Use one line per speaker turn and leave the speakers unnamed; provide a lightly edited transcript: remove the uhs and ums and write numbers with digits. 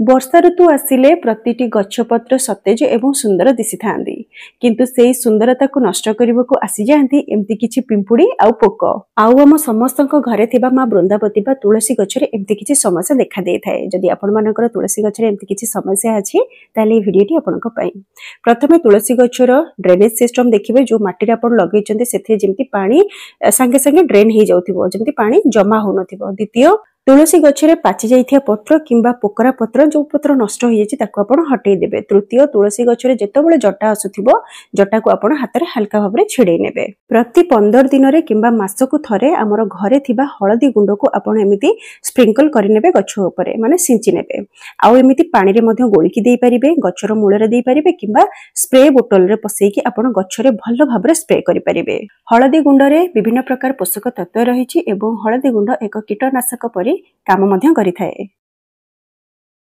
वर्षा ऋतु आसिले प्रतिटी गछपत्र सतेज एवं सुंदर दिशि थांदी किंतु सेई सुंदरता को नष्ट करने को आसी जाती एमती किछि पिंपुड़ी आउ पोक आउ आम समस्तक घरे थिबा मां बृंदावती बा तुलसी गछरे एमती किछि समस्या देखा देइ थाए। जदि आपण मानकर तुलसी गछरे एमती किछि समस्या अछि ताले भिडियोटी आपनक पई प्रथमे तुलसी गछर ड्रेनेज सिस्टम देखिबे। जो माटी रे आपण लगैचंते सेथे जेमती पानी संगे संगे ड्रेन हे जाउथिबो, जेमती पानी जमा हो नथिबो। द्वितीय, तुलसी गछरे पाची जाइथिया पत्र किंबा पोकरा पत्र जो पत्र नष्ट हो जाइछि ताको आपण हटेई देबे। तृतीय, तुलसी गछरे जेतेबेले जटा आसुथिबो जटा को आपण हातरे हल्का भाबरे छिड़ेई नेबे। प्रति 15 दिन रे किंबा मासकु थरे हमर घरे थिबा हळदी गुंड को आपण एमिति स्प्रिंकल करि नेबे गछ ऊपर, माने सिंची नेबे। आउ एमिति पानी रे मध्ये गोळीकी देई परिबे, गछर मूळ रे देई परिबे किंबा स्प्रे बोतल रे पसेइकी आपण गछरे भलो भाबरे स्प्रे करि परिबे। हळदी गुंड रे विभिन्न प्रकार पोषक तत्व रहिछि एवं हळदी गुंड एक कीटनाशक परि काम मध्य करिथाए।